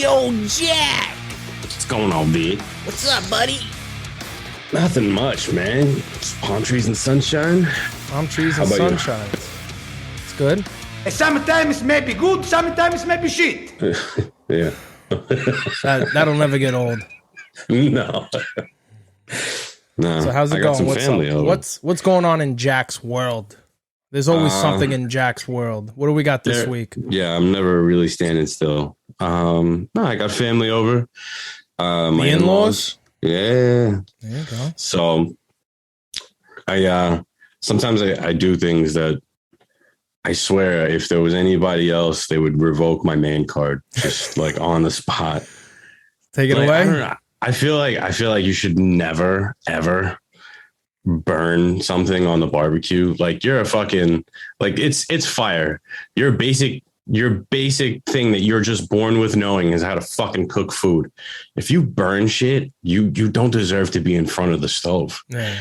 Yo, Jack! What's going on, B? What's up, buddy? Nothing much, man. Just palm trees and sunshine. Palm trees and sunshine. It's good. Sometimes it may be good, sometimes it may be shit. Yeah. That'll never get old. No. No. So how's it going? What's going on in Jack's world? There's always something in Jack's world. What do we got this week? Yeah, I'm never really standing still. No, I got family over. My in-laws. Yeah. There you go. So I sometimes I do things that I swear if there was anybody else, they would revoke my man card just like on the spot. Take it away. I don't know. I feel like you should never ever burn something on the barbecue. Like you're a fucking like it's fire. Your basic thing that you're just born with knowing is how to fucking cook food. If you burn shit, you don't deserve to be in front of the stove. Yeah.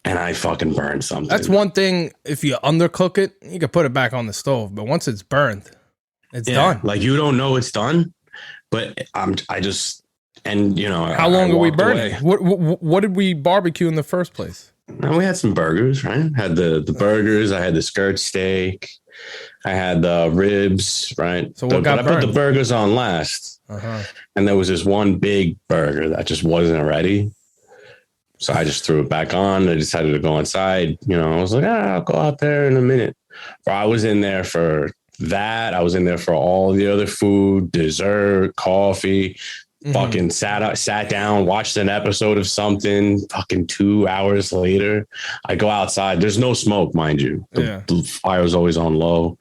And I fucking burned something. That's one thing. If you undercook it, you can put it back on the stove. But once it's burned, it's done. Like you don't know it's done, but and you know, how long are we burning? What did we barbecue in the first place? And we had some burgers, right? Had the burgers. I had the skirt steak. I had the ribs, right? So what got I burned? put the burgers on last, and there was this one big burger that just wasn't ready. So I just threw it back on. I decided to go inside. You know, I was like, I'll go out there in a minute. But I was in there for that. I was in there for all the other food, dessert, coffee. Fucking sat down, watched an episode of something. Fucking 2 hours later, I go outside. There's no smoke, mind you. The fire was always on low.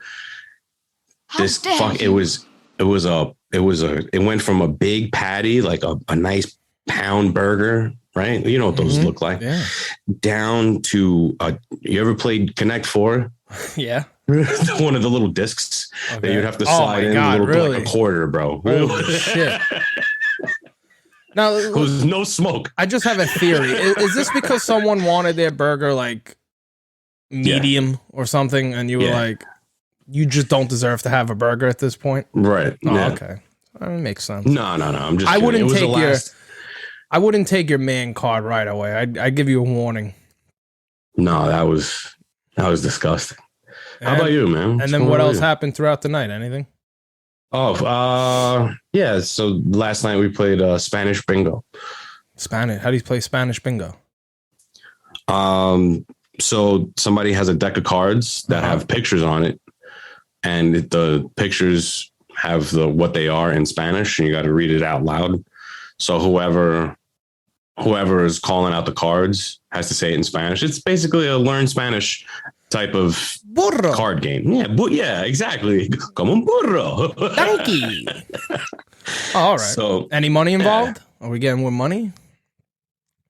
It went from a big patty, like a nice pound burger, right? You know what those look like. Yeah. Down to you ever played Connect 4? Yeah. One of the little discs that you'd have to slide in like a quarter, bro. Holy shit. Now, it was no smoke. I just have a theory. Is this because someone wanted their burger like medium or something, and you were like, you just don't deserve to have a burger at this point? Right. Oh, okay. That makes sense. No. I'm just. I wouldn't take your man card right away. I'd give you a warning. No, that was disgusting. How about you, man? What's and then what else happened throughout the night? Anything? Oh, yeah. So last night we played Spanish bingo. Spanish? How do you play Spanish bingo? So somebody has a deck of cards that have pictures on it, and the pictures have what they are in Spanish, and you got to read it out loud. So whoever is calling out the cards has to say it in Spanish. It's basically a learn Spanish type of card game. Yeah, exactly. Como un burro. Donkey. All right. So, any money involved? Are we getting more money?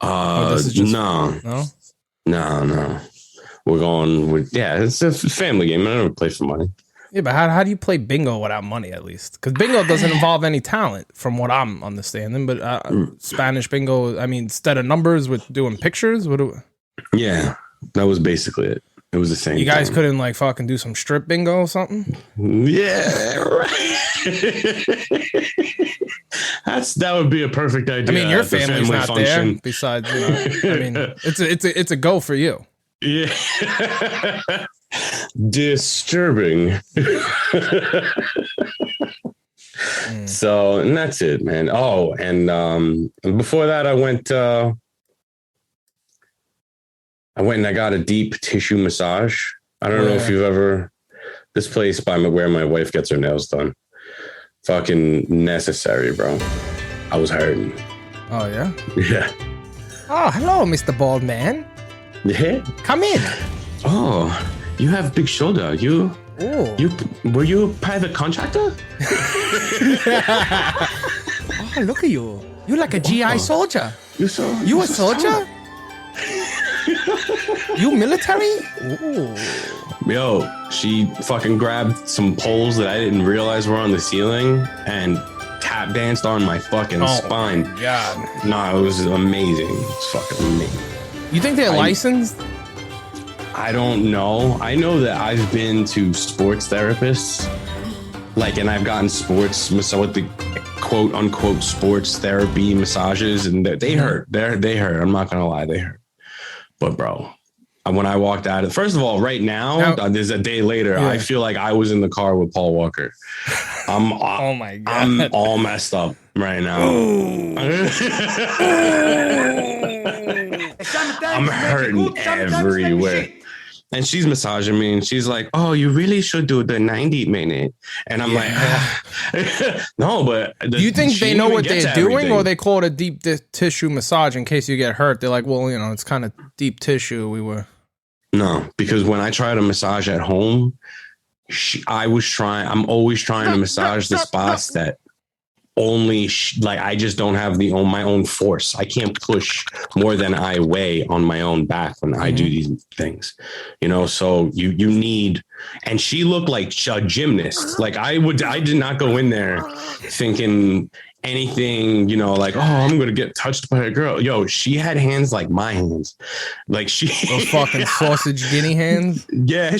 No. We're going with it's a family game. I don't play for money. Yeah, but how do you play bingo without money, at least? Because bingo doesn't involve any talent, from what I'm understanding. But Spanish bingo, I mean, instead of numbers with doing pictures, Yeah, that was basically it. It was the same. You guys couldn't like fucking do some strip bingo or something? Yeah, right. that would be a perfect idea. I mean, your family's not function. There. Besides, I mean, it's a go for you. Yeah. Disturbing. So, and that's it, man. Oh, and before that, I went and I got a deep tissue massage. I don't know if you've ever, this place by where my wife gets her nails done. Fucking necessary, bro. I was hurting. Oh, yeah? Yeah. Oh, hello, Mr. Bald Man. Yeah? Come in. Oh, you have big shoulder. Were you a private contractor? Oh, look at you. You're like a GI soldier. You a soldier? You military? Ooh. Yo, she fucking grabbed some poles that I didn't realize were on the ceiling and tap danced on my fucking spine. Yeah. No, it was amazing. It's fucking amazing. You think they're licensed? I don't know. I know that I've been to sports therapists, and I've gotten sports with the quote unquote sports therapy massages, and they hurt. They hurt. I'm not gonna lie, they hurt. But bro, when I walked out of, first of all, right now, there's a day later, I feel like I was in the car with Paul Walker. Oh my God. I'm all messed up right now. I'm hurting everywhere. And she's massaging me and she's like, oh, you really should do the 90-minute. And I'm like, no, but do you think they know what they're doing, or they call it a deep tissue massage in case you get hurt? They're like, well, you know, it's kind of deep tissue. No, because when I try to massage at home, I'm always trying to massage the spots that only I just don't have my own force. I can't push more than I weigh on my own back when I do these things, you know. So you need, and she looked like a gymnast. Like I did not go in there thinking anything, you know, like, oh, I'm gonna get touched by a girl. Yo, she had hands like my hands, like those fucking sausage guinea hands. Yeah,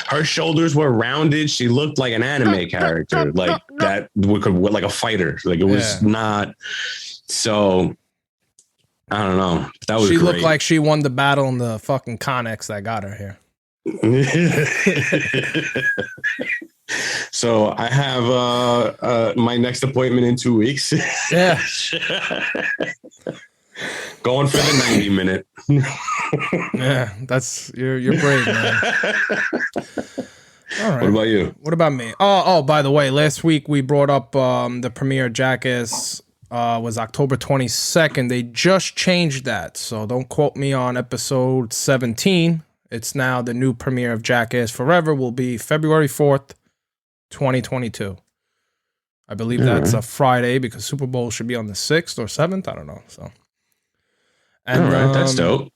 her shoulders were rounded. She looked like an anime character, like that, like a fighter. Like it was not. So I don't know. That was. She looked like she won the battle in the fucking Connex that got her here. So I have my next appointment in 2 weeks. Yeah. Going for the 90-minute. Yeah, that's you're brave, man. All right. What about you? What about me? Oh, by the way, last week we brought up the premiere of Jackass was October 22nd. They just changed that, so don't quote me on episode 17. It's now the new premiere of Jackass Forever will be February 4th, 2022. I believe that's a Friday because Super Bowl should be on the 6th or 7th. I don't know. So. And, all right, that's dope.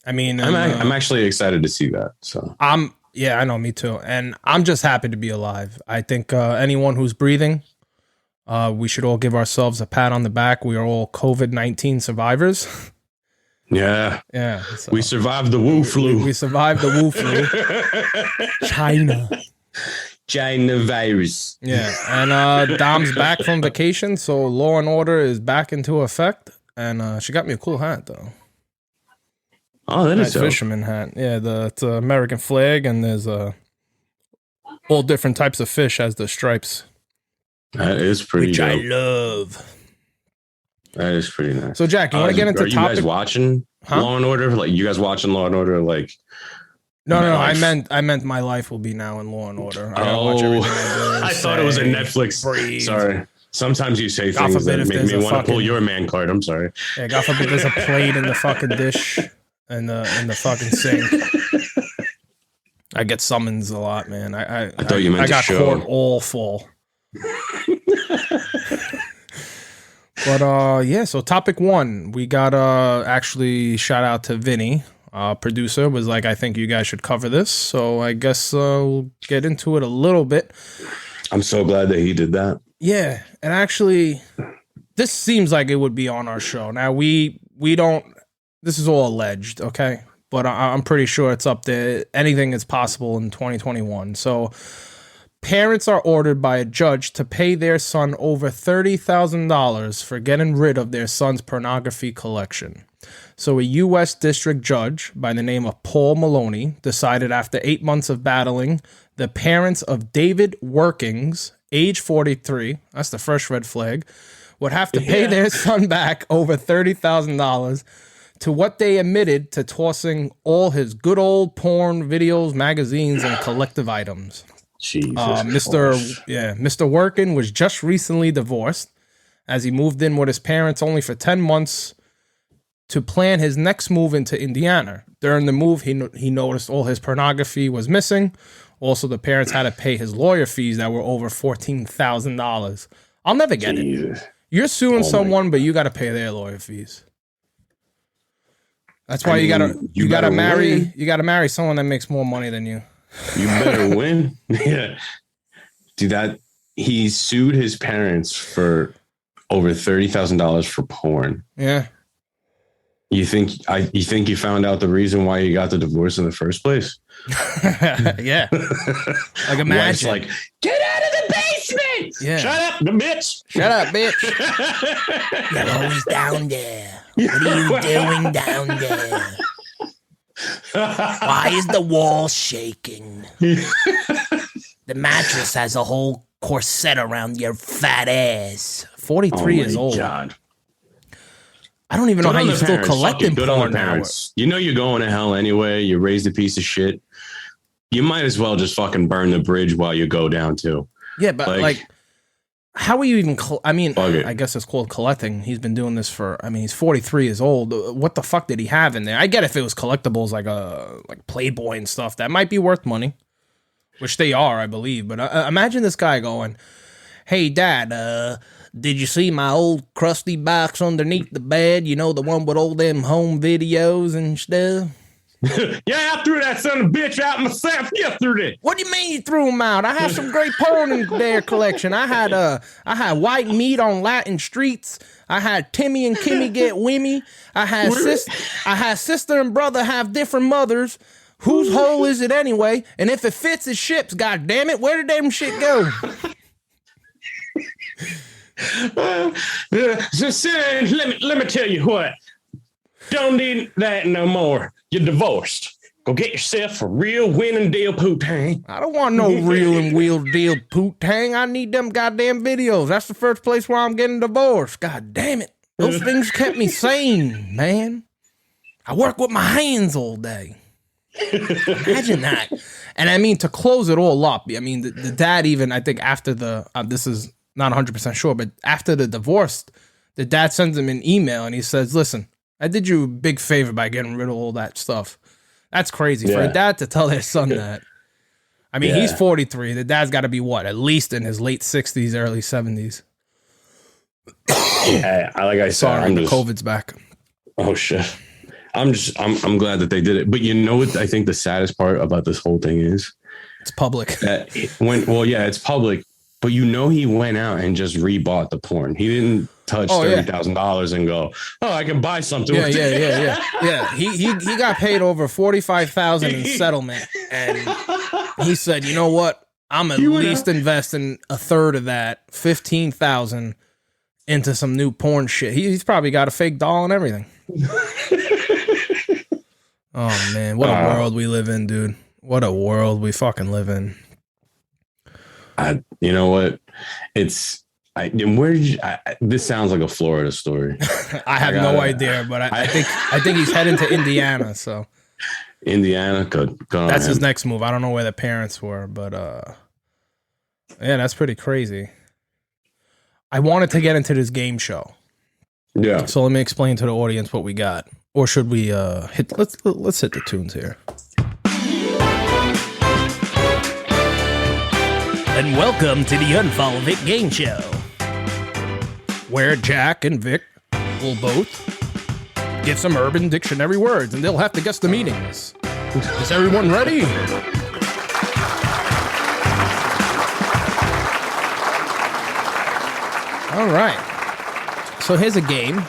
I mean, I'm actually excited to see that. So I know, me too. And I'm just happy to be alive. I think anyone who's breathing, we should all give ourselves a pat on the back. We are all COVID-19 survivors. Yeah. So we survived the Wu flu. We survived the Wu flu. China virus. Yeah. And Dom's back from vacation, so Law and Order is back into effect. And she got me a cool hat, though. Oh, that is a fisherman hat. Yeah, it's an American flag, and there's all different types of fish as the stripes. That is pretty which dope. I love. That is pretty nice. So, Jack, you want to get into topic? Are you guys watching Law and Order? Like, you guys watching Law and Order? Like, no. I meant my life will be now in Law and Order. I watch everything I do. I thought it was a Netflix. Breathe. Sorry. Sometimes you say things that make me want to pull your man card. I'm sorry. Yeah, God forbid there's a plate in the fucking dish and the fucking sink. I get summons a lot, man. I thought you meant I got show. court all full. But so topic 1, we got actually shout out to Vinny, producer, was like, I think you guys should cover this. So I guess we'll get into it a little bit. I'm so glad that he did that. Yeah, and actually, this seems like it would be on our show. Now, we don't, this is all alleged, okay? But I'm pretty sure it's up there. Anything is possible in 2021. So, parents are ordered by a judge to pay their son over $30,000 for getting rid of their son's pornography collection. So, a U.S. district judge by the name of Paul Maloney decided after 8 months of battling, the parents of David Workings, age 43, that's the first red flag, would have to pay their son back over $30,000 to what they admitted to tossing all his good old porn videos, magazines, and collective items. Jesus Mr. Workin was just recently divorced as he moved in with his parents only for 10 months to plan his next move into Indiana. During the move, he noticed all his pornography was missing. Also, the parents had to pay his lawyer fees that were over $14,000. I'll never get it. You're suing someone, but you got to pay their lawyer fees. That's why you gotta marry someone that makes more money than you. You better win. Yeah. Dude, he sued his parents for over $30,000 for porn. Yeah. You think you found out the reason why you got the divorce in the first place? Yeah. Like imagine. Wife's like, get out of the basement. Yeah. Shut up, the bitch. Shut up, bitch. You're always down there. What are you doing down there? Why is the wall shaking? The mattress has a whole corset around your fat ass. 43 years old. God. I don't even know how you still collecting porn now. You know you're going to hell anyway. You raised a piece of shit. You might as well just fucking burn the bridge while you go down too. Yeah, but like how are you even? I guess it's called collecting. He's been doing this for. He's 43 years old. What the fuck did he have in there? I get if it was collectibles like Playboy and stuff that might be worth money, which they are, I believe. But imagine this guy going, "Hey, Dad, did you see my old crusty box underneath the bed? You know, the one with all them home videos and stuff." Yeah, I threw that son of a bitch out myself. Yeah, threw it. What do you mean you threw them out? I have some great porn in their collection. I had White Meat on Latin Streets. I had Timmy and Kimmy Get Wimmy. I had sister and brother have different mothers. Whose hole is it anyway? And if it fits, it ships. God damn it! Where did them shit go? Let me tell you what. Don't need that no more. You're divorced. Go get yourself a real winning deal pootang. I don't want no real and wheel deal pootang. I need them goddamn videos. That's the first place where I'm getting divorced. God damn it. Those things kept me sane, man. I work with my hands all day. Imagine that. And to close it all up, the dad even, I think after this is not 100% sure, but after the divorce, the dad sends him an email and he says, listen, I did you a big favor by getting rid of all that stuff. That's crazy for a dad to tell their son that. He's 43. The dad's got to be what? At least in his late 60s, early 70s. Like I said, sorry, the COVID's back. Oh shit. I'm glad that they did it. But you know what I think the saddest part about this whole thing is? It's public. It's public. But he went out and just rebought the porn. He didn't touch $30,000 and go, I can buy something. Yeah. He got paid over $45,000 in settlement, and he said, you know what? I'm at least investing a third of that, $15,000, into some new porn shit. He's probably got a fake doll and everything. Oh man, what a world we live in, dude. What a world we fucking live in. You know what? This sounds like a Florida story. I have no idea, but I think he's heading to Indiana. So Indiana, good. That's his next move. I don't know where the parents were, but yeah, that's pretty crazy. I wanted to get into this game show. Yeah. So let me explain to the audience what we got, or should we let's hit the tunes here. And welcome to the UnFollowVic Game Show, where Jack and Vic will both give some Urban Dictionary words, and they'll have to guess the meanings. Is everyone ready? All right. So here's a game.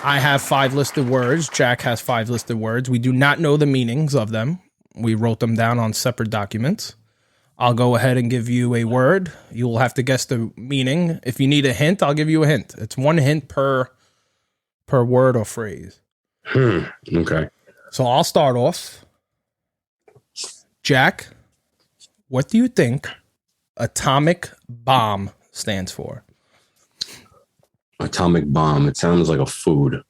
I have 5 listed words. Jack has 5 listed words. We do not know the meanings of them. We wrote them down on separate documents. I'll go ahead and give you a word. You will have to guess the meaning. If you need a hint, I'll give you a hint. It's 1 hint per word or phrase. Okay. So I'll start off. Jack, what do you think atomic bomb stands for? Atomic bomb. It sounds like a food.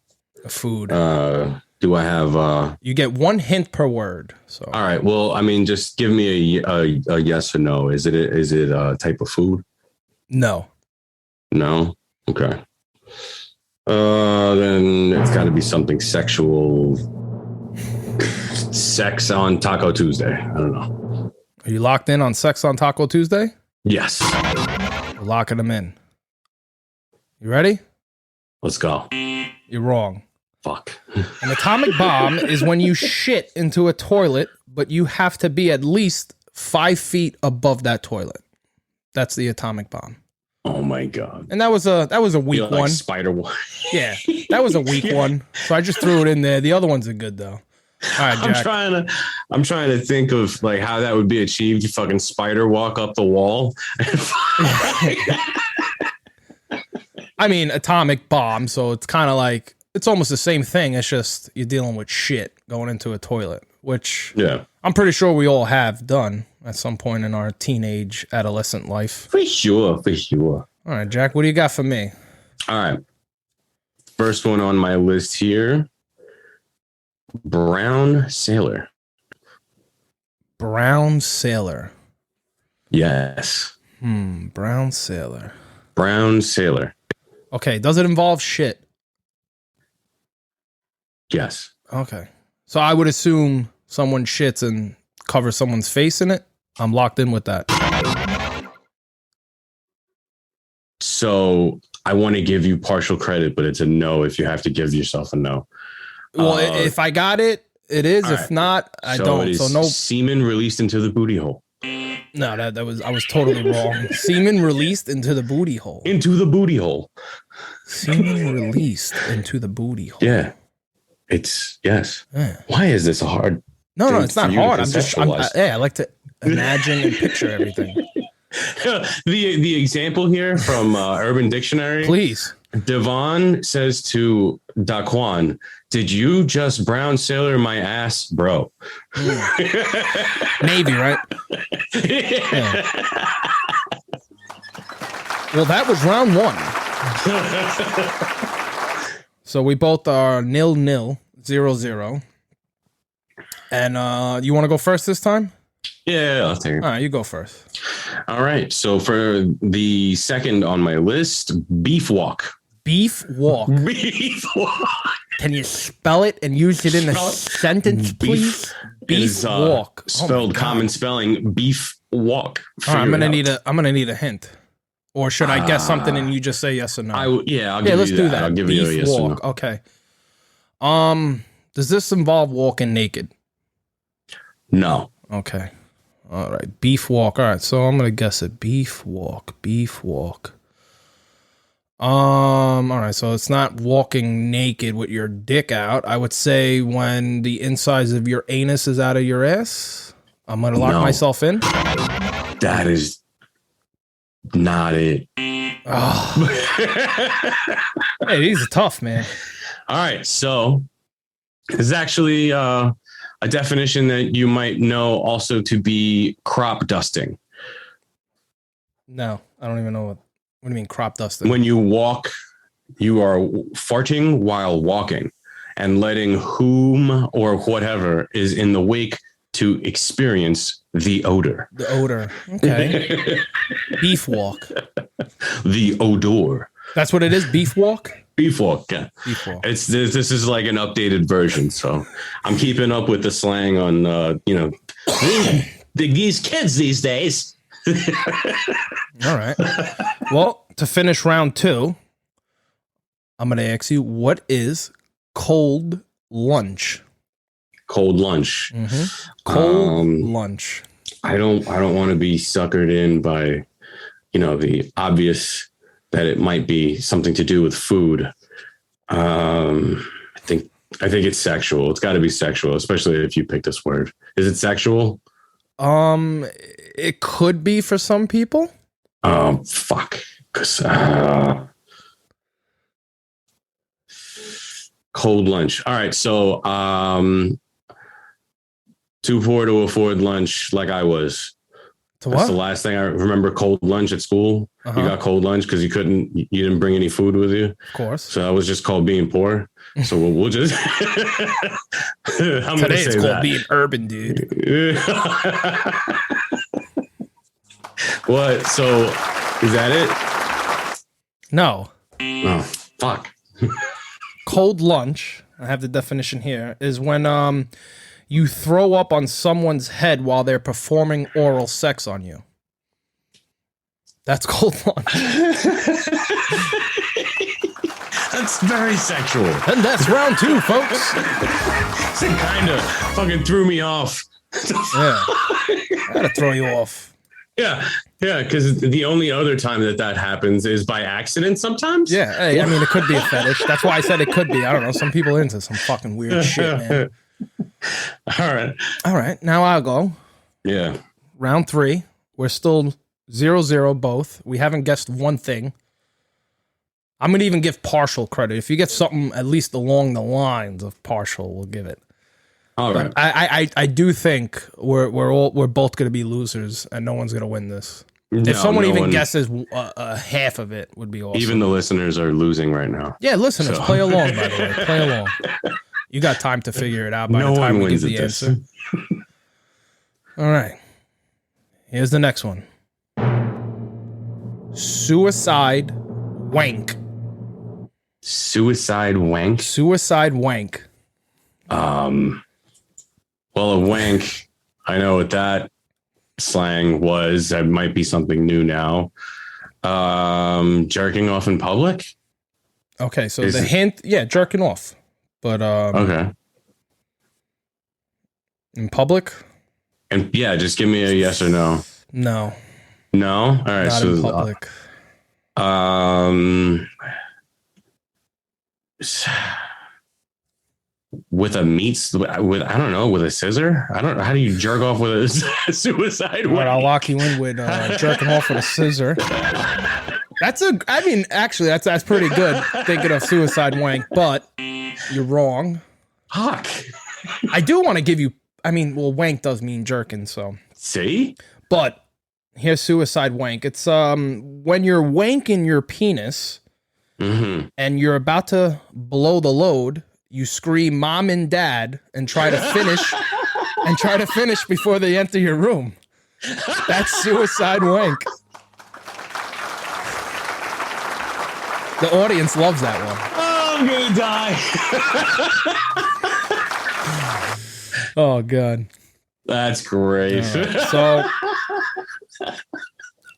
A food. Do I have? You get 1 hint per word. So all right. Well, just give me a yes or no. Is it a type of food? No. No. Okay. Then it's got to be something sexual. Sex on Taco Tuesday. I don't know. Are you locked in on sex on Taco Tuesday? Yes. We're locking them in. You ready? Let's go. You're wrong. Fuck. An atomic bomb is when you shit into a toilet, but you have to be at least 5 feet above that toilet. That's the atomic bomb. Oh my god! And that was a weak Like one. Spider one. Yeah, that was a weak one. So I just threw it in there. The other ones are good though. All right, Jack. I'm trying to think of like how that would be achieved. You fucking spider walk up the wall. I mean, atomic bomb. So it's kind of like it's almost the same thing. It's just you're dealing with shit going into a toilet, which I'm pretty sure we all have done at some point in our teenage adolescent life. For sure. All right, Jack. What do you got for me? All right. First one on my list here. Brown sailor. Brown sailor. Yes. Brown sailor. Brown sailor. Okay. Does it involve shit? Yes. Okay. So I would assume someone shits and covers someone's face in it. I'm locked in with that. So I want to give you partial credit, but it's a no if you have to give yourself a no. Well, if I got it, it is. If not, I don't. So no semen released into the booty hole. No, I was totally wrong. Semen released into the booty hole. Into the booty hole. Semen released into the booty hole. Yeah. It's yes. Yeah. Why is this a hard? No, it's not hard. I like to imagine and picture everything. The example here from Urban Dictionary. Please. Devon says to Daquan, "Did you just brown sailor my ass, bro?" Navy, right? Yeah. Well, that was round 1. So we both are 0-0, 0-0. And you want to go first this time? Yeah, I'll take it. All right, you go first. All right. So for the second on my list, beef walk. Beef walk. Beef walk. Can you spell it and use it in a sentence, please? Beef walk. Spelled common spelling. Beef walk. All right, I'm gonna need a hint. Or should I guess something and you just say yes or no? I'll give let's you do that. I'll give Beef you a yes walk. or no. Okay. Does this involve walking naked? No. Okay. All right. Beef walk. All right. So I'm gonna guess it. Beef walk. Beef walk. All right. So it's not walking naked with your dick out. I would say when the insides of your anus is out of your ass. I'm gonna lock myself in. That is not it. Oh. Hey, these are tough, man. All right. So this is actually a definition that you might know also to be crop dusting. No, I don't even know what do you mean crop dusting? When you walk, you are farting while walking and letting whom or whatever is in the wake to experience the odor. The odor. Okay. Beef walk. The odor. That's what it is? Beef walk? Beef walk, yeah. Beef walk. This is like an updated version, so I'm keeping up with the slang on these kids these days. All right. Well, to finish round 2, I'm going to ask you, what is cold lunch? Cold lunch. Mm-hmm. Cold lunch. I don't want to be suckered in by, the obvious that it might be something to do with food. I think it's sexual. It's got to be sexual, especially if you pick this word. Is it sexual? It could be for some people. Fuck. Cold lunch. All right. So, too poor to afford lunch like I was. That's the last thing I remember. Cold lunch at school. You got cold lunch because you didn't bring any food with you. Of course. So that was just called being poor. So we'll just. Today it's called being urban, dude. What? So is that it? No. Oh, fuck. Cold lunch, I have the definition here, is when you throw up on someone's head while they're performing oral sex on you. That's cold lunch. That's very sexual. And that's round 2, folks. It kind of fucking threw me off. Yeah. I gotta throw you off. Yeah, yeah, because the only other time that happens is by accident sometimes. Yeah, hey, I mean, it could be a fetish. That's why I said it could be. I don't know. Some people into some fucking weird shit, man. All right. Now I'll go. Yeah. Round 3. We're still 0-0 both. We haven't guessed one thing. I'm going to even give partial credit. If you get something at least along the lines of partial, we'll give it. All right. I do think we're both going to be losers and no one's going to win this. If someone even guesses half of it, would be awesome. Even the listeners are losing right now. Yeah, listeners, play along, by the way. Play along. You got time to figure it out by the time we give the answer. All right. Here's the next one. Suicide wank. Suicide wank? Suicide wank. Well, a wank, I know what that slang was. That might be something new now. Jerking off in public? Okay, so the hint, jerking off. But okay. In public? And yeah, just give me a yes or no. No. No? All right. Not in public. With a I don't know, with a scissor? I don't know. How do you jerk off with a suicide wank? I'll lock you in with jerking off with a scissor. That's pretty good, thinking of suicide wank, but you're wrong. Fuck. I do want to give you, wank does mean jerking, so. See? But here's suicide wank. It's when you're wanking your penis and you're about to blow the load, you scream mom and dad and try to finish before they enter your room. That's suicide wank. The audience loves that one. Oh, I'm gonna die. Oh god. That's great. So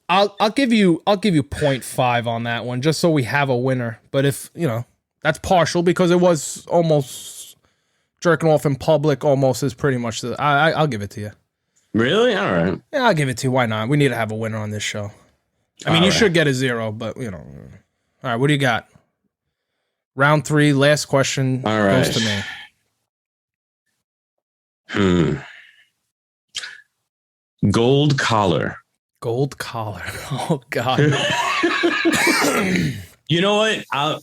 I'll give you 0.5 on that one, just so we have a winner. But if that's partial because it was almost jerking off in public. Almost is pretty much I'll give it to you. Really? All right. Yeah, I'll give it to you. Why not? We need to have a winner on this show. You should get a 0, but All right, what do you got? Round 3, last question goes to me. Gold collar. Gold collar. Oh God. You know what? I'm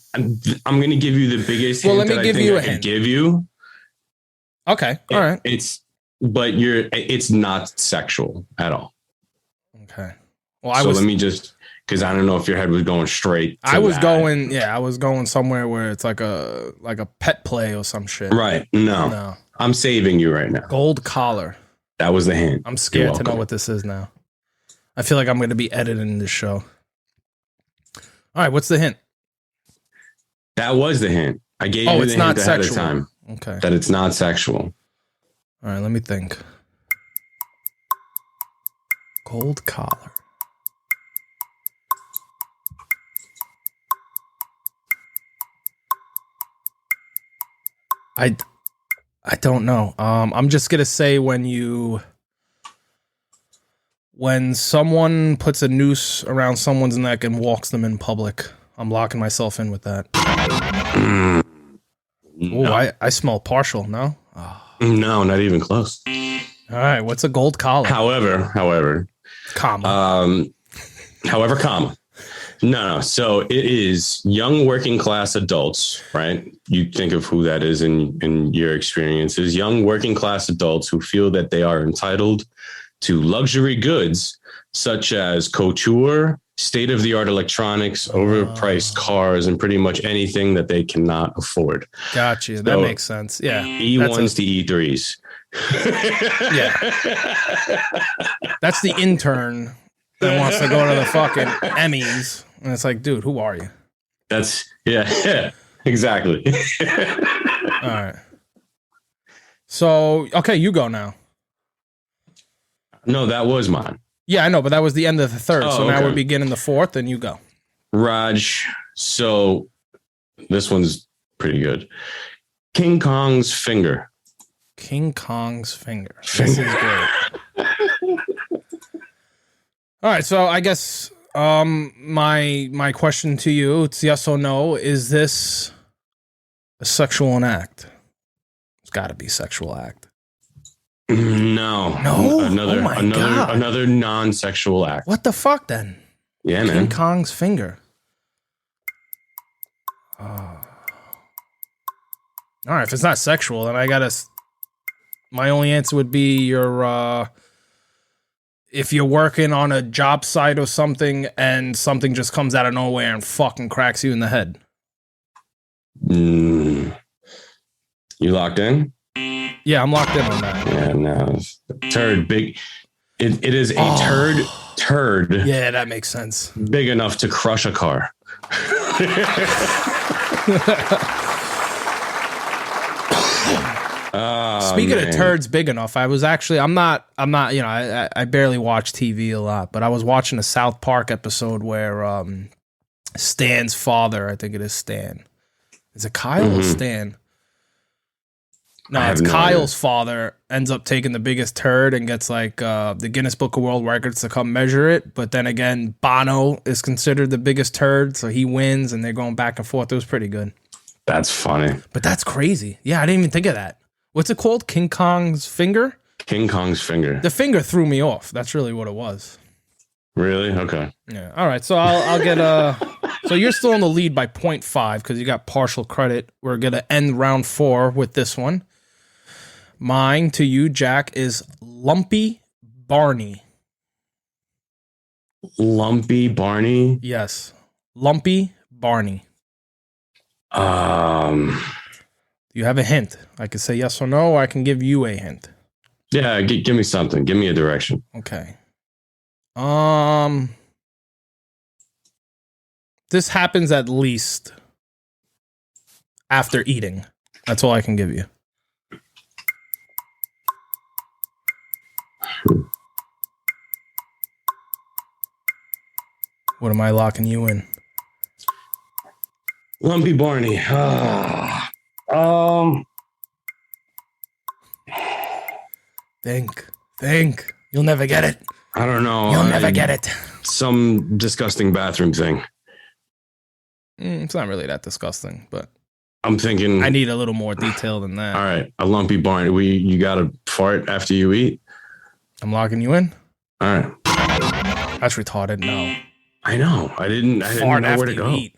going to give you the biggest hint. Let me give you a hint. Give you. Okay. All right. It's not sexual at all. Okay. Well, let me just, because I don't know if your head was going straight. I was going somewhere where it's like a pet play or some shit. Right. No. I'm saving you right now. Gold collar. That was the hint. I'm scared to know what this is now. I feel like I'm going to be editing this show. All right, what's the hint? That was the hint. I gave you the hint ahead of time. Okay. That it's not sexual. All right, let me think. Gold collar. I don't know. I'm just going to say when someone puts a noose around someone's neck and walks them in public, I'm locking myself in with that. No. Oh, I smell partial, no? Oh. No, not even close. All right, what's a gold collar? However. Comma. Comma. No. So it is young working class adults, right? You think of who that is in your experiences. Young working class adults who feel that they are entitled to luxury goods such as couture, state-of-the-art electronics, overpriced cars, and pretty much anything that they cannot afford. Gotcha. That makes sense. Yeah. E1s to E3s. Yeah. That's the intern that wants to go to the fucking Emmys. And it's like, dude, who are you? Yeah, exactly. All right. So, okay, you go now. No, that was mine. Yeah, I know, but that was the end of the third. So now we're beginning the fourth, and you go. Raj, so this one's pretty good. King Kong's finger. King Kong's finger. This is great. All right, so I guess my question to you, it's yes or no, is this a sexual act? It's got to be a sexual act. No. Another non-sexual act. What the fuck then? Yeah, King man. Kong's finger. Oh. All right, if it's not sexual, then I gotta. My only answer would be if you're working on a job site or something, and something just comes out of nowhere and fucking cracks you in the head. You locked in? Yeah, I'm locked in on that. Yeah, no. Turd, big. It is a turd. Yeah, that makes sense. Big enough to crush a car. Speaking of turds big enough, I'm not, I barely watch TV a lot, but I was watching a South Park episode where Stan's father, I think it is Stan. Is it Kyle or Stan? No, it's Kyle's father ends up taking the biggest turd and gets like the Guinness Book of World Records to come measure it. But then again, Bono is considered the biggest turd, so he wins, and they're going back and forth. It was pretty good. That's funny. But that's crazy. Yeah, I didn't even think of that. What's it called? King Kong's finger? King Kong's finger. The finger threw me off. That's really what it was. Really? Okay. Yeah. All right. So I'll get So you're still in the lead by 0.5 because you got partial credit. We're gonna end round 4 with this one. Mine to you, Jack, is Lumpy Barney. Lumpy Barney? Yes. Lumpy Barney. You have a hint. I can say yes or no, or I can give you a hint. Yeah, give me something. Give me a direction. Okay. This happens at least after eating. That's all I can give you. What am I locking you in? Lumpy Barney. Think. You'll never get it. I don't know. You'll never get it. Some disgusting bathroom thing. It's not really that disgusting, but I'm thinking I need a little more detail than that. All right, a lumpy Barney. You got to fart after you eat? I'm locking you in? All right. That's retarded. No. I know. I didn't know where to go. Eat.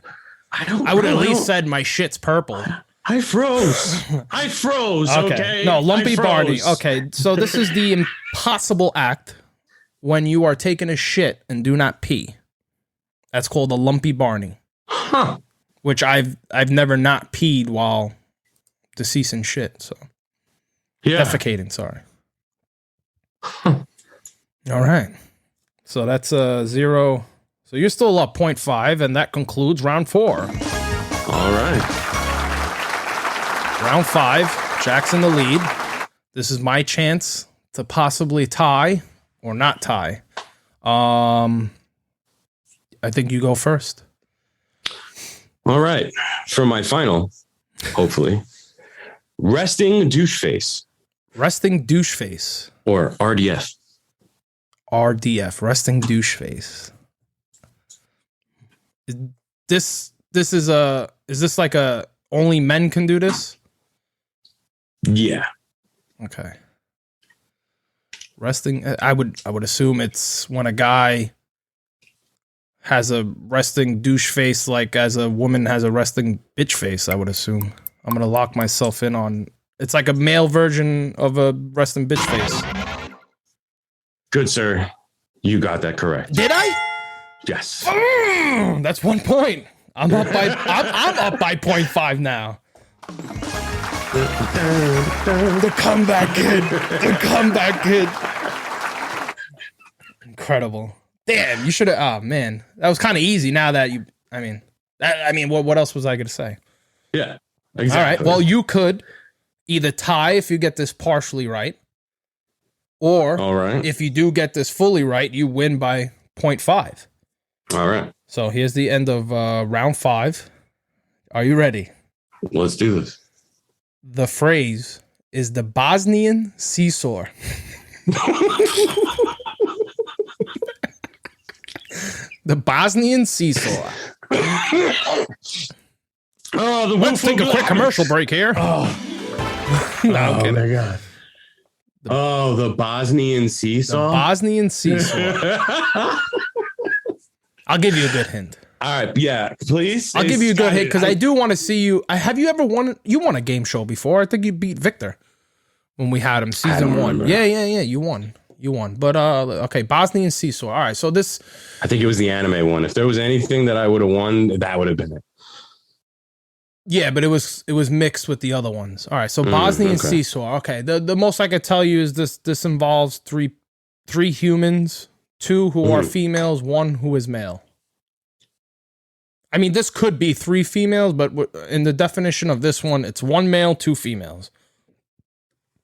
I would at least said my shit's purple. I froze. Okay. No, Lumpy Barney. Okay. So this is the impossible act when you are taking a shit and do not pee. That's called a Lumpy Barney. Huh. Which I've never not peed while deceasing shit. So yeah. Defecating, sorry. Huh. All right. So that's 0. So you're still up 0.5, and that concludes round 4. All right. Round 5, Jack's in the lead. This is my chance to possibly tie or not tie. I think you go first. All right. For my final, hopefully, resting douche face. Resting douche face. Or RDF. RDF, resting douche face. Is this like a only men can do this? Yeah. Okay. Resting, I would assume it's when a guy has a resting douche face, like as a woman has a resting bitch face. I would assume. I'm gonna lock myself in on. It's like a male version of a resting bitch face. Good, sir. You got that correct. Did I? Yes. That's 1 point. I'm up by 0.5 now. The comeback kid. Incredible. Damn, you should have. Oh man, that was kind of easy. Now that you, what else was I gonna say? Yeah, exactly. All right. Well, you could either tie if you get this partially right, or all right, if you do get this fully right, you win by 0.5. All right. So here's the end of round 5. Are you ready? Let's do this. The phrase is the Bosnian See-Saw. The Bosnian See-Saw. Let's take a quick commercial break here. No, I'm kidding. My God. The Bosnian See-Saw? The Bosnian See-Saw. I'll give you a good hint. All right, yeah, please. I'll give you a good hint because I do want to see you. Have you ever won? You won a game show before. I think you beat Victor when we had him season 1. Remember. Yeah. You won. But okay, Bosnian See-Saw. All right, so this. I think it was the anime one. If there was anything that I would have won, that would have been it. Yeah, but it was mixed with the other ones. All right, so Bosnian See-Saw. Okay, the most I could tell you is this involves three humans, 2 who are females, 1 who is male. I mean, this could be 3 females, but in the definition of this one, it's 1 male, 2 females.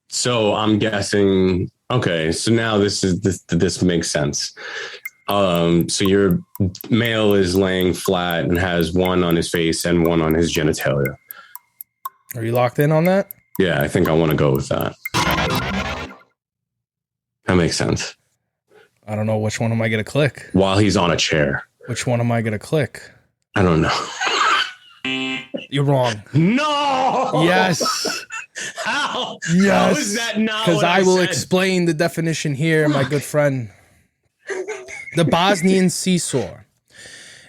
So I'm guessing. Okay, so now this makes sense. So your male is laying flat and has 1 on his face and 1 on his genitalia. Are you locked in on that? Yeah, I think I want to go with that. That makes sense. I don't know. Which one am I going to click? While he's on a chair. Which one am I going to click? I don't know. You're wrong. No! Yes. How? Yes. How is that not because what I will said? explain the definition here, my good friend. The Bosnian See-Saw.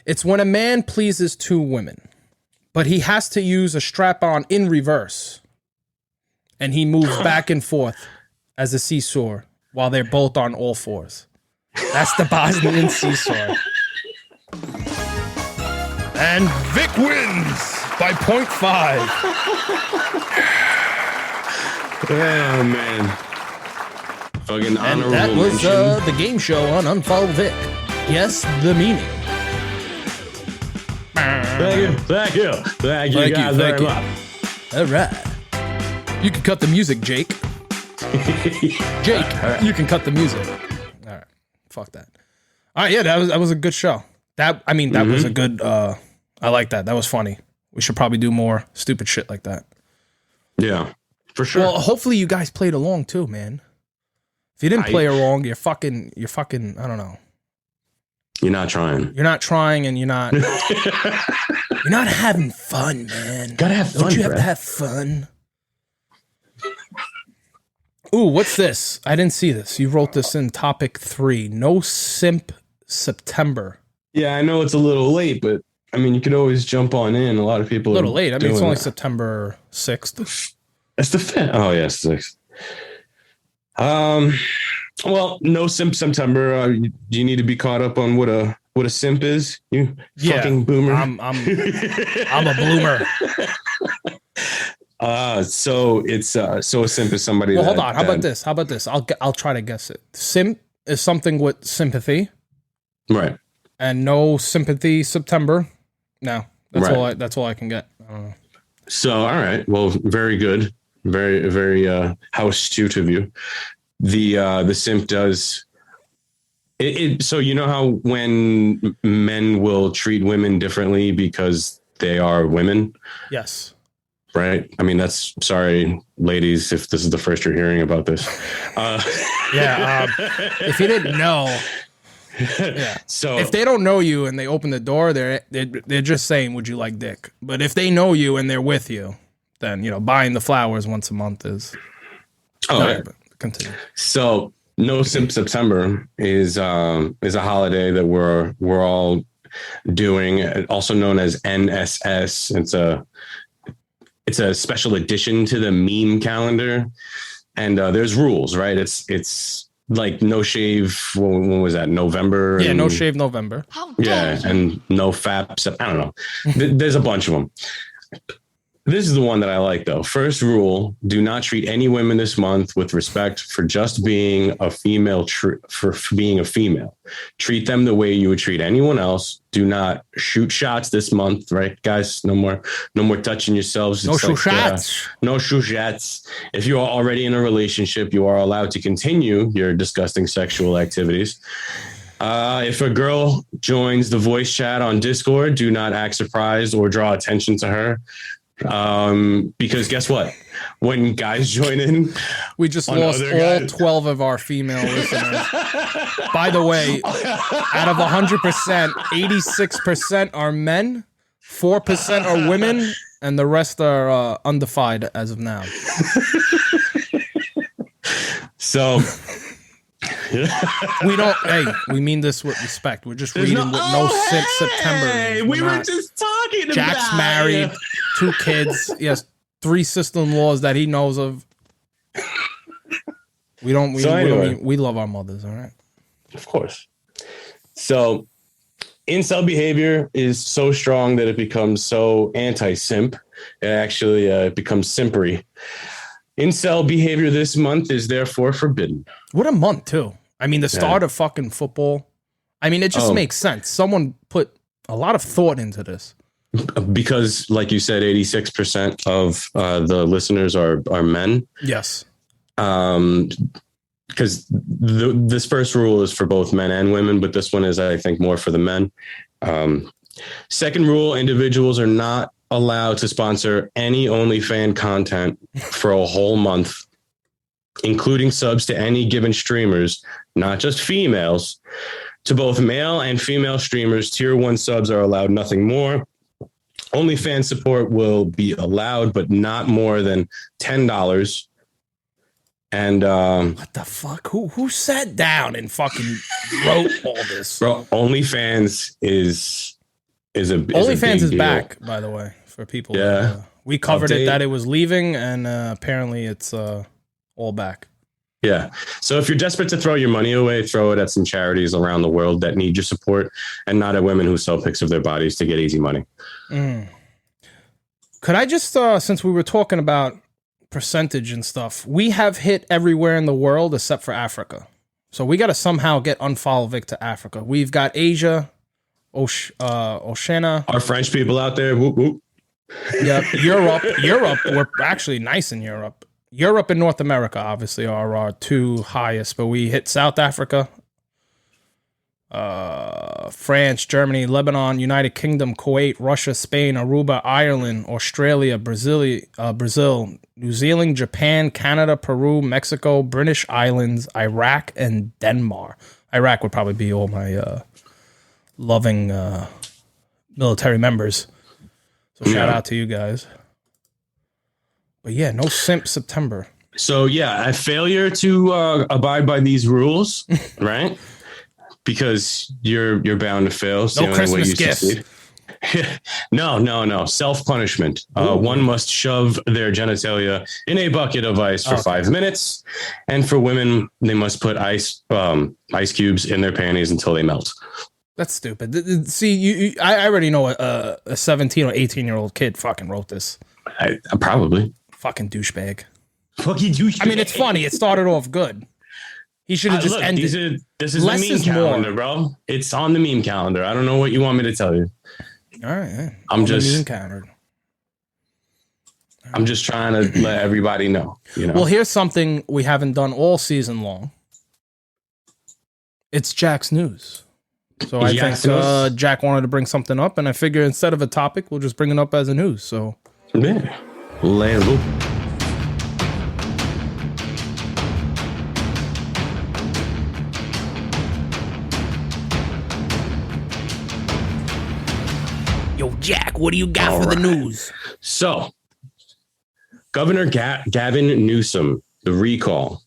It's when a man pleases 2 women, but he has to use a strap-on in reverse, and he moves back and forth as a seesaw while they're both on all 4s. That's the Bosnian See-Saw. And Vic wins by 0.5. Oh, man. Fucking And honorable that was mention. the game show on UnFollowVic. Yes, the meaning. Thank you guys very much. All right. You can cut the music, Jake. Jake, you can cut the music. All right. Fuck that. All right, yeah, that was a good show. That was a good I like that. That was funny. We should probably do more stupid shit like that. Yeah, for sure. Well, hopefully you guys played along too, man. If you didn't play along, you're fucking, I don't know. You're not trying. You're not trying and you're not having fun, man. Gotta have fun, Don't you have Brett. to have fun? Ooh, what's this? I didn't see this. You wrote this in topic 3. No Simp September. Yeah, I know it's a little late, but I mean, you could always jump on in. A lot of people A little are late. I mean, it's doing only that. September 6th. It's the 5th. Oh, yes, 6th. Well, no Simp September. You need to be caught up on what a simp is. You fucking boomer. I'm a bloomer. So a simp is somebody. Well, hold on. How about this? I'll try to guess it. Simp is something with sympathy, Right. and no sympathy September. No, that's Right. That's all I can get. I don't know. So, all right. Well, very good. Very, very how astute of you. The simp does it. So you know how when men will treat women differently because they are women, Yes. right? I mean, that's sorry, ladies, if this is the first you're hearing about this. Yeah. If you didn't know, yeah. So If they don't know you and they open the door, they're just saying, "Would you like dick?" But if they know you and they're with you, then buying the flowers once a month is. okay. But continue. So no Simp September is a holiday that we're all doing, also known as NSS. It's a special addition to the meme calendar, and there's rules, right? It's like no shave. When was that? November. Yeah, and, no shave November. Yeah, and no FAP. I don't know. There's a bunch of them. This is the one that I like, though. First rule: do not treat any women this month with respect for just being a female. For being a female, treat them the way you would treat anyone else. Do not shoot shots this month, right, guys? No more touching yourselves. No shoot shots. No shoot shots. If you are already in a relationship, you are allowed to continue your disgusting sexual activities. If a girl joins the voice chat on Discord, do not act surprised or draw attention to her. Because guess what? When guys join in, we just lost all 12 of our female listeners. By the way, out of 100%, 86% are men, 4% are women, and the rest are undefined as of now. So we mean this with respect. We're just reading with no Simp September. We were just talking Jack's about married, 2 kids. He has 3 sister-in-laws that he knows of. We love our mothers, all right? Of course. So incel behavior is so strong that it becomes so anti-simp. It actually becomes simpery. Incel behavior this month is therefore forbidden. What a month, too. I mean, the start of fucking football. I mean, it just makes sense. Someone put a lot of thought into this. Because, like you said, 86% of the listeners are men. Yes. Because this first rule is for both men and women, but this one is, I think, more for the men. Second rule, individuals are not allowed to sponsor any OnlyFans content for a whole month, including subs to any given streamers, not just females. To both male and female streamers, tier 1 subs are allowed nothing more. OnlyFans support will be allowed, but not more than $10. And what the fuck? Who sat down and fucking wrote all this? Bro, OnlyFans is OnlyFans is back, by the way, for people. Yeah, we covered it that it was leaving, and apparently it's all back. Yeah. So if you're desperate to throw your money away, throw it at some charities around the world that need your support, and not at women who sell pics of their bodies to get easy money. Could I just, since we were talking about percentage and stuff, we have hit everywhere in the world except for Africa. So we got to somehow get UnFollowVic to Africa. We've got Asia, Oceania. Our French people out there. Whoop, whoop. Yep. Europe. We're actually nice in Europe. Europe and North America, obviously, are our 2 highest, but we hit South Africa, France, Germany, Lebanon, United Kingdom, Kuwait, Russia, Spain, Aruba, Ireland, Australia, Brazil, New Zealand, Japan, Canada, Peru, Mexico, British Islands, Iraq, and Denmark. Iraq would probably be all my loving military members. So shout out to you guys. But yeah, no Simp September. So yeah, a failure to abide by these rules, right? Because you're bound to fail. No Christmas gifts. No. Self-punishment. One must shove their genitalia in a bucket of ice for 5 minutes. And for women, they must put ice cubes in their panties until they melt. That's stupid. See, I already know a 17 or 18-year-old kid fucking wrote this. I probably. Fucking douchebag. Fucking douchebag. I mean, it's funny. It started off good. He should have just ended. This is the meme calendar, bro. It's on the meme calendar. I don't know what you want me to tell you. All right. I'm just meme calendar. I'm just trying to let everybody know. You know. Well, here's something we haven't done all season long. It's Jack's news. So I think Jack wanted to bring something up, and I figure instead of a topic, we'll just bring it up as a news. So yeah, let it go. Yo, Jack, what do you got for the news? So, Governor Gavin Newsom, the recall.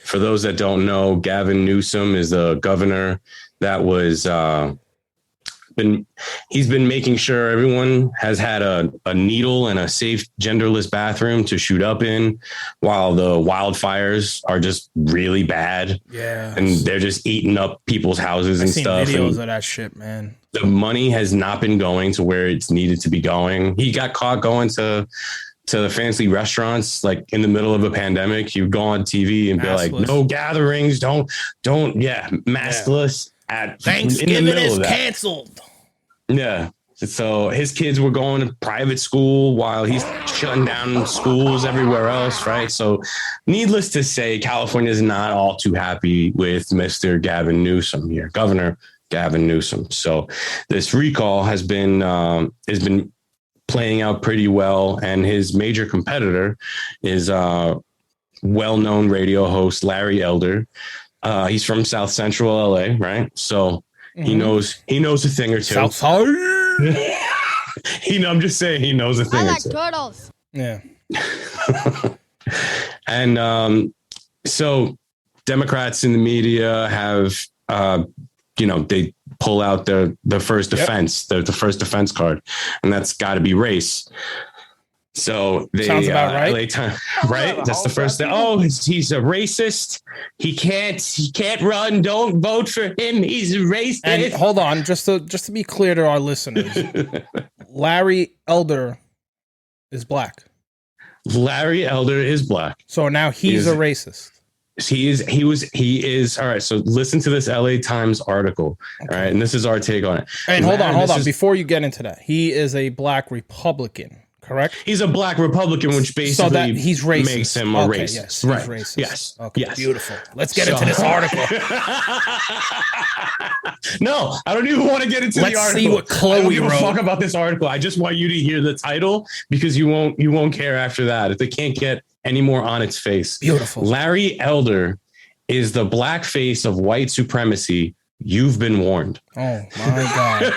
For those that don't know, Gavin Newsom is the governor that was he's been making sure everyone has had a needle and a safe genderless bathroom to shoot up in, while the wildfires are just really bad. Yeah, and they're just eating up people's houses and stuff. Videos of that shit, man. The money has not been going to where it's needed to be going. He got caught going to the fancy restaurants, like in the middle of a pandemic. You go on TV and be like, no gatherings, don't, maskless at Thanksgiving is canceled. Yeah. So his kids were going to private school while he's shutting down schools everywhere else, right? So needless to say, California is not all too happy with Mr. Gavin Newsom here, Governor Gavin Newsom. So this recall has been playing out pretty well. And his major competitor is well-known radio host Larry Elder. He's from South Central LA, right? So he knows a thing or two. Southside. I'm just saying he knows a thing or two. turtles. Yeah. And so Democrats in the media have, they pull out the first defense, the first defense card, and that's got to be race. So they sounds about right. Right? That's the first thing. Oh, he's a racist. He can't run. Don't vote for him. He's a racist. And hold on, just to be clear to our listeners, Larry Elder is black. Larry Elder is black. So now he's a racist. He is. All right. So listen to this LA Times article. Okay. All right. And this is our take on it. And hold on. Before you get into that, he is a black Republican, correct? He's a black Republican, which basically so that he's racist. Makes him a racist. Yes, right. Racist. Yes. Okay. Yes. Beautiful. Let's get into this article. No, I don't even want to get into the article. Let's see what Chloe I don't give a wrote. fuck about this article. I just want you to hear the title because you won't care after that. If they can't get any more on its face. Beautiful. Larry Elder is the black face of white supremacy. You've been warned. Oh my God.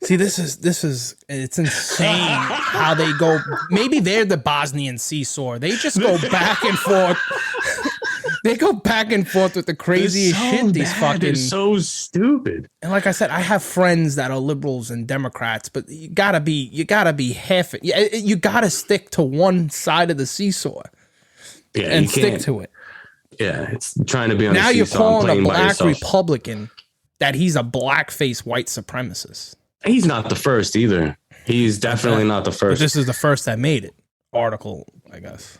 See, this is it's insane how they go. Maybe they're the Bosnian See-Saw. They just go back and forth. They go back and forth with the craziest shit. These fucking, they're so stupid. And like I said, I have friends that are liberals and Democrats, but you gotta be half. You gotta stick to one side of the seesaw. Yeah, and stick to it. Yeah, it's trying to be on now the you're calling a black yourself. Republican that he's a blackface white supremacist. He's not the first either. He's definitely not the first. But this is the first that made it. Article, I guess.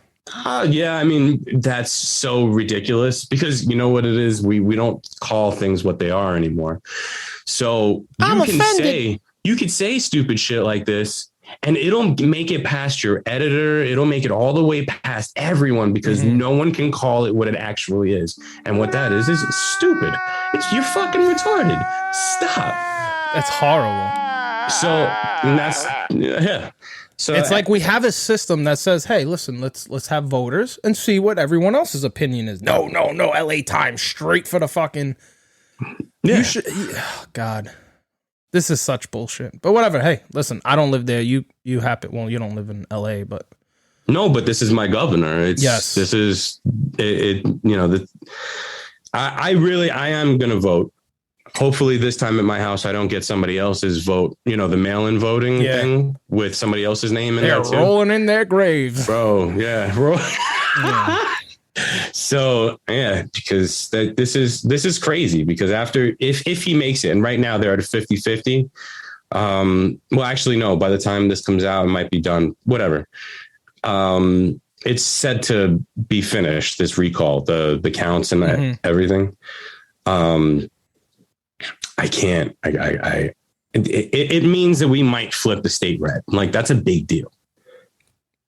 Yeah, I mean, that's so ridiculous because you know what it is? We don't call things what they are anymore. So you could say stupid shit like this and it'll make it past your editor. It'll make it all the way past everyone because no one can call it what it actually is. And what that is stupid. You're fucking retarded. Stop. That's horrible. So that's, yeah. So it's like we have a system that says, "Hey, listen, let's have voters and see what everyone else's opinion is." No, LA Times, straight for the fucking. Yeah. You should. Oh, God, this is such bullshit. But whatever. Hey, listen, I don't live there. You happen. Well, you don't live in LA, but. No, but this is my governor. Yes. This is it. You know, I am going to vote. Hopefully this time at my house, I don't get somebody else's vote, the mail-in voting thing with somebody else's name in there too. They're rolling in their graves. Bro, yeah. So, yeah, because this is crazy because after, if he makes it, and right now they're at a 50-50. Well, actually, no, by the time this comes out, it might be done, whatever. It's said to be finished, this recall, the counts and everything. I can't. It means that we might flip the state red. Like that's a big deal.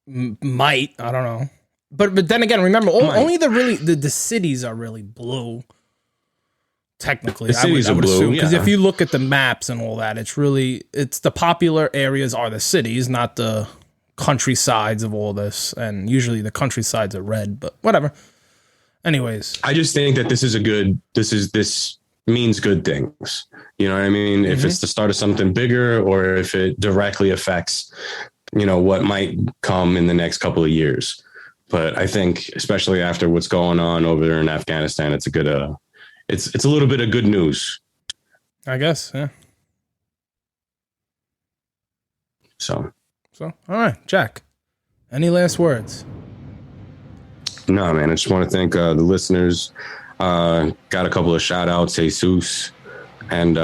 Might, I don't know, but then again, remember only the cities are really blue. Technically, the cities are blue because if you look at the maps and all that, it's the popular areas are the cities, not the countrysides of all this. And usually the countrysides are red, but whatever. Anyways, I just think that this means good things. You know what I mean? If it's the start of something bigger or if it directly affects, what might come in the next couple of years. But I think especially after what's going on over there in Afghanistan, it's a good, it's a little bit of good news. I guess. Yeah. So, all right, Jack, any last words? No, man. I just want to thank the listeners. Got a couple of shout outs, Jesus, and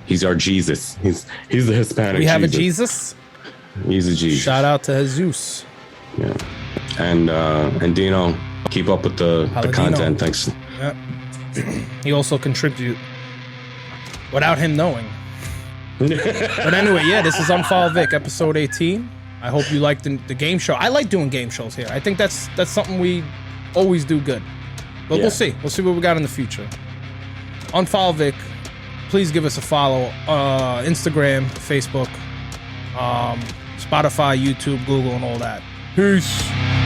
he's our Jesus. He's the Hispanic. We have Jesus. A Jesus. He's a Jesus. Shout out to Jesus. Yeah, and Dino, keep up with the content. Thanks. Yeah. He also contribute without him knowing. But anyway, yeah, this is UnFollowVic episode 18. I hope you liked the game show. I like doing game shows here. I think that's something we always do good. But we'll see. We'll see what we got in the future. UnFollowVic, please give us a follow. Instagram, Facebook, Spotify, YouTube, Google, and all that. Peace.